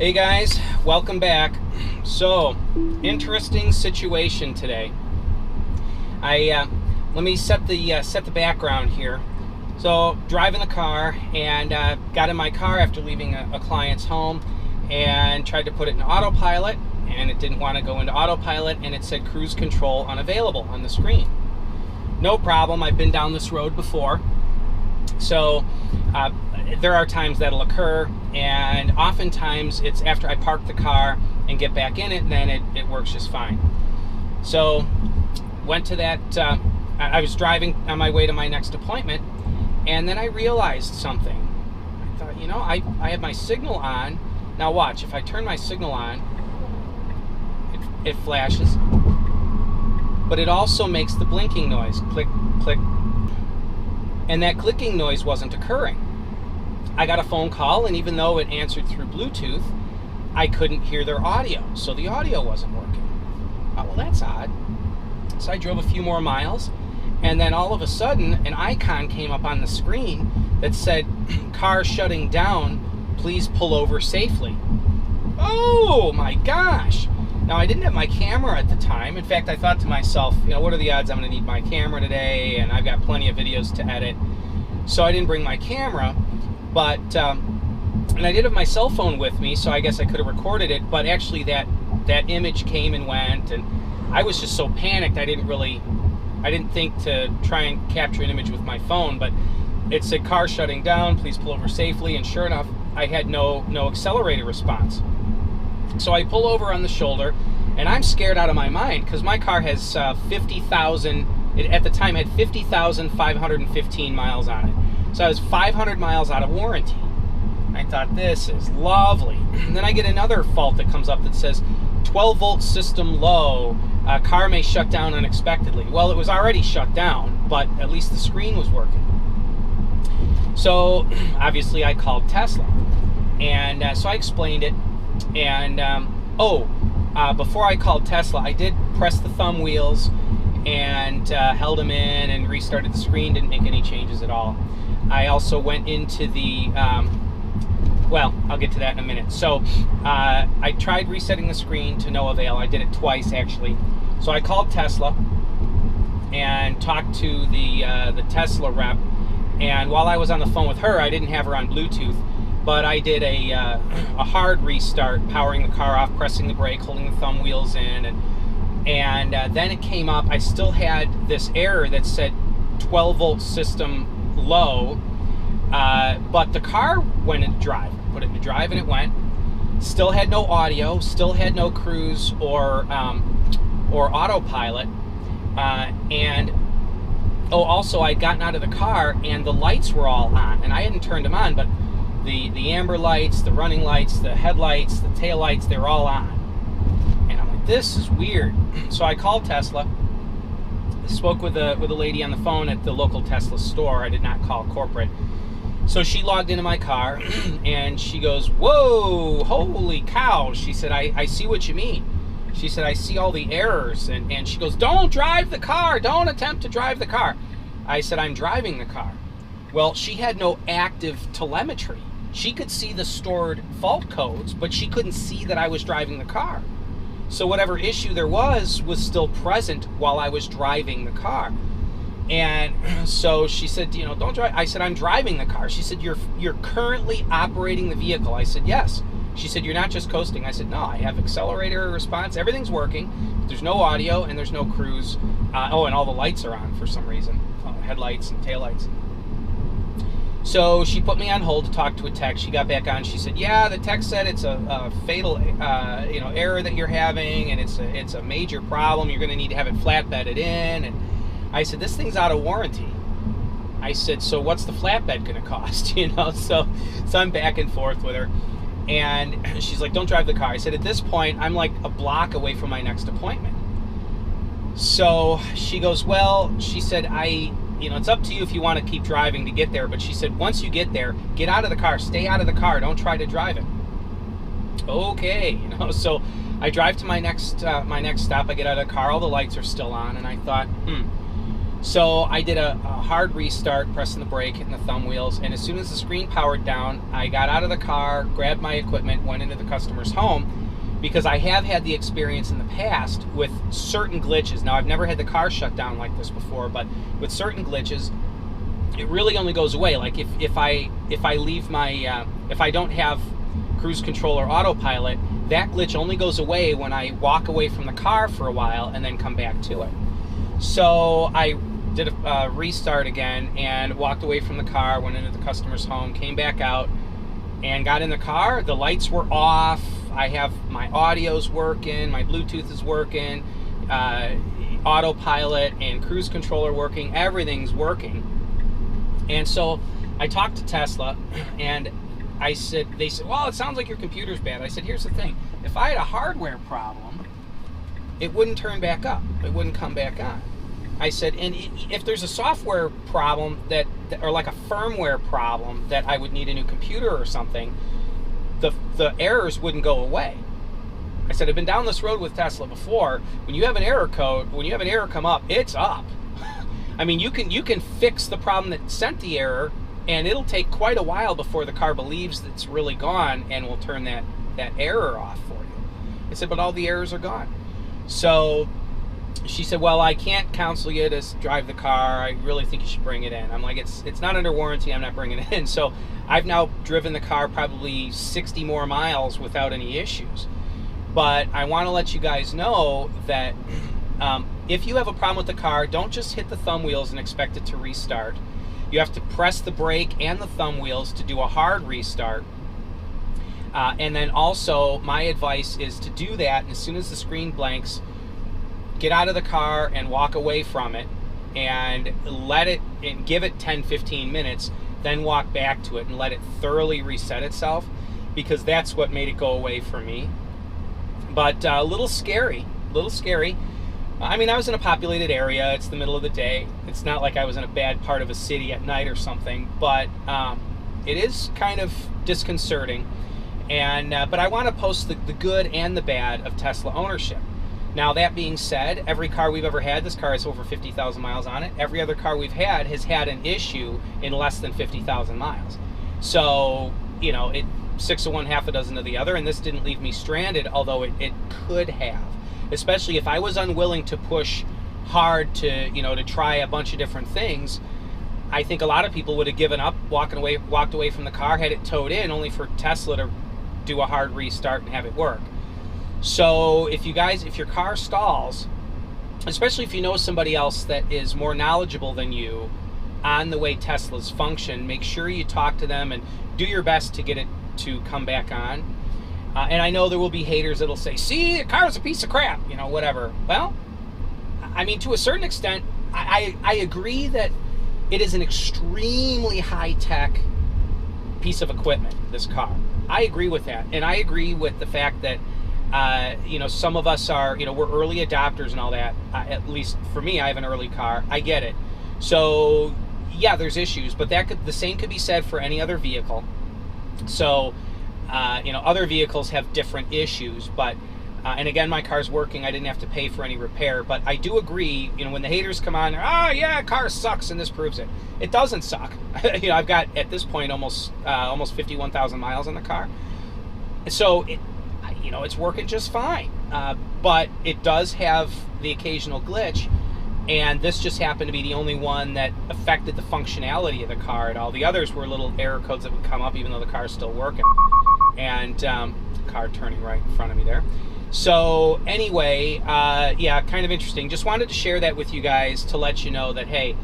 Hey guys, welcome back. So, interesting situation today. Let me set the background here. So, driving the car and got in my car after leaving a client's home and tried to put it in autopilot, and it didn't want to go into autopilot, and it said cruise control unavailable on the screen. No problem. I've been down this road before. So there are times that'll occur, and oftentimes it's after I park the car and get back in it, and then it works just fine. So went to that, I was driving on my way to my next appointment, and then I realized something. I thought, I have my signal on. Now watch, if I turn my signal on, it flashes, but it also makes the blinking noise, click, click. And that clicking noise wasn't occurring. I got a phone call, and even though it answered through Bluetooth, I couldn't hear their audio, so the audio wasn't working. Oh, well, that's odd. So I drove a few more miles, and then all of a sudden, an icon came up on the screen that said, "Car shutting down, please pull over safely." Oh my gosh! Now, I didn't have my camera at the time. In fact, I thought to myself, what are the odds I'm going to need my camera today? And I've got plenty of videos to edit. So I didn't bring my camera, but, and I did have my cell phone with me, so I guess I could have recorded it, but actually that image came and went, and I was just so panicked, I didn't think to try and capture an image with my phone, but it said car shutting down, please pull over safely, and sure enough, I had no accelerator response. So I pull over on the shoulder, and I'm scared out of my mind because my car has 50,000, at the time had 50,515 miles on it. So I was 500 miles out of warranty. I thought, this is lovely. And then I get another fault that comes up that says 12-volt system low, car may shut down unexpectedly. Well, it was already shut down, but at least the screen was working. So obviously I called Tesla, and so I explained it. And before I called Tesla, I did press the thumb wheels and held them in and restarted the screen. Didn't make any changes at all. I also went into the well, I'll get to that in a minute. So I tried resetting the screen to no avail. I did it twice actually. So I called Tesla and talked to the Tesla rep, and while I was on the phone with her, I didn't have her on Bluetooth, but I did a hard restart, powering the car off, pressing the brake, holding the thumb wheels in, and then it came up. I still had this error that said 12-volt system low, but the car went into drive. Put it into drive, and it went. Still had no audio, still had no cruise or autopilot, and also I'd gotten out of the car, and the lights were all on, and I hadn't turned them on, but the amber lights, the running lights, the headlights, the tail lights, they were all on. And I'm like, this is weird. So I called Tesla. I spoke with a lady on the phone at the local Tesla store. I did not call corporate. So she logged into my car, and she goes, "Whoa, holy cow." She said, I see what you mean. She said, "I see all the errors." And she goes, "Don't drive the car. Don't attempt to drive the car." I said, "I'm driving the car." Well, she had no active telemetry. She could see the stored fault codes, but she couldn't see that I was driving the car. So whatever issue there was still present while I was driving the car. And so she said, "Don't drive." I said, "I'm driving the car." She said, You're currently operating the vehicle." I said, "Yes." She said, "You're not just coasting." I said, "No, I have accelerator response. Everything's working. There's no audio, and there's no cruise. And all the lights are on for some reason, headlights and taillights." So she put me on hold to talk to a tech. She got back on. She said, "Yeah, the tech said it's a fatal, error that you're having, and it's a major problem. You're going to need to have it flatbedded in." And I said, "This thing's out of warranty." I said, "So what's the flatbed going to cost?" So I'm back and forth with her, and she's like, "Don't drive the car." I said, "At this point, I'm like a block away from my next appointment." So she goes, "Well," she said, "it's up to you if you want to keep driving to get there." But she said, "Once you get there, get out of the car. Stay out of the car. Don't try to drive it." Okay, so I drive to my next stop. I get out of the car. All the lights are still on, and I thought, So I did a hard restart, pressing the brake, hitting the thumb wheels, and as soon as the screen powered down, I got out of the car, grabbed my equipment, went into the customer's home, because I have had the experience in the past with certain glitches. Now, I've never had the car shut down like this before, but with certain glitches, it really only goes away. Like if I leave my if I don't have cruise control or autopilot, that glitch only goes away when I walk away from the car for a while and then come back to it. So I did a restart again and walked away from the car, went into the customer's home, came back out, and got in the car. The lights were off. I have my audio's working, my Bluetooth is working, autopilot and cruise controller working. Everything's working. And so I talked to Tesla, and they said, well, it sounds like your computer's bad. I said, here's the thing. If I had a hardware problem, it wouldn't turn back up. It wouldn't come back on. I said, and if there's a software problem or like a firmware problem that I would need a new computer or something, the errors wouldn't go away. I said, I've been down this road with Tesla before. When you have an error come up, it's up. I mean, you can fix the problem that sent the error, and it'll take quite a while before the car believes that it's really gone and will turn that error off for you. I said, but all the errors are gone. So she said, well, I can't counsel you to drive the car. I really think you should bring it in. I'm like, it's not under warranty. I'm not bringing it in. So I've now driven the car probably 60 more miles without any issues. But I want to let you guys know that if you have a problem with the car, don't just hit the thumb wheels and expect it to restart. You have to press the brake and the thumb wheels to do a hard restart. And then also, my advice is to do that, and as soon as the screen blanks, get out of the car and walk away from it and give it 10-15 minutes, then walk back to it and let it thoroughly reset itself, because that's what made it go away for me. But a little scary. I mean, I was in a populated area. It's the middle of the day. It's not like I was in a bad part of a city at night or something, but it is kind of disconcerting. And but I want to post the good and the bad of Tesla ownership. Now, that being said, every car we've ever had, this car has over 50,000 miles on it. Every other car we've had has had an issue in less than 50,000 miles. So, you know, 6 of one, half a dozen of the other, and this didn't leave me stranded, although it could have. Especially if I was unwilling to push hard to try a bunch of different things. I think a lot of people would have given up, walked away from the car, had it towed in, only for Tesla to do a hard restart and have it work. So if your car stalls, especially if you know somebody else that is more knowledgeable than you on the way Teslas function, make sure you talk to them and do your best to get it to come back on. And I know there will be haters that'll say, see, the car's a piece of crap, whatever. Well, I mean, to a certain extent, I agree that it is an extremely high-tech piece of equipment, this car. I agree with that. And I agree with the fact that, some of us are, we're early adopters and all that. At least for me, I have an early car. I get it. So, yeah, there's issues, but the same could be said for any other vehicle. So, other vehicles have different issues, but, and again, my car's working. I didn't have to pay for any repair, but I do agree, when the haters come on, yeah, car sucks, and this proves it. It doesn't suck. I've got, at this point, almost 51,000 miles on the car. So, it's working just fine. But it does have the occasional glitch, and this just happened to be the only one that affected the functionality of the car, and all the others were little error codes that would come up even though the car's still working. And car turning right in front of me there. So anyway, yeah, kind of interesting. Just wanted to share that with you guys to let you know that, hey,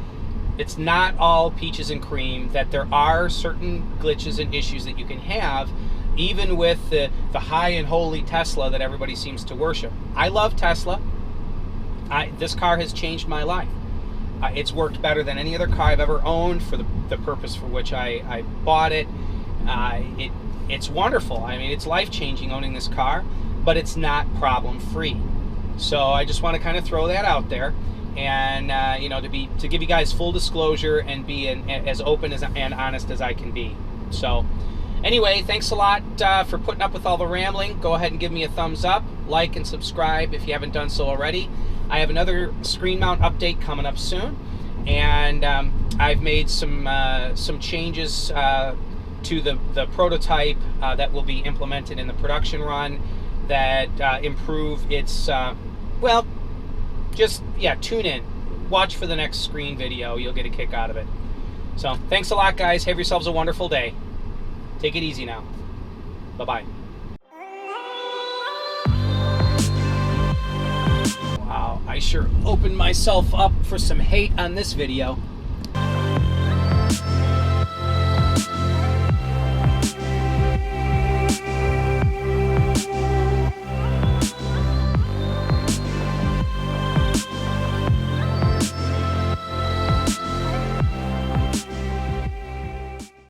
it's not all peaches and cream, that there are certain glitches and issues that you can have, even with the high and holy Tesla that everybody seems to worship. I love Tesla. This car has changed my life. It's worked better than any other car I've ever owned for the purpose for which I bought it. It's wonderful. I mean, it's life-changing owning this car, but it's not problem-free. So I just want to kind of throw that out there, and to give you guys full disclosure and be as open and honest as I can be. So anyway, thanks a lot for putting up with all the rambling. Go ahead and give me a thumbs up, like and subscribe if you haven't done so already. I have another screen mount update coming up soon, and I've made some changes to the prototype that will be implemented in the production run that improve its well, just tune in, watch for the next screen video. You'll get a kick out of it. So thanks a lot, guys. Have yourselves a wonderful day. Take it easy now. Bye-bye. Wow, I sure opened myself up for some hate on this video.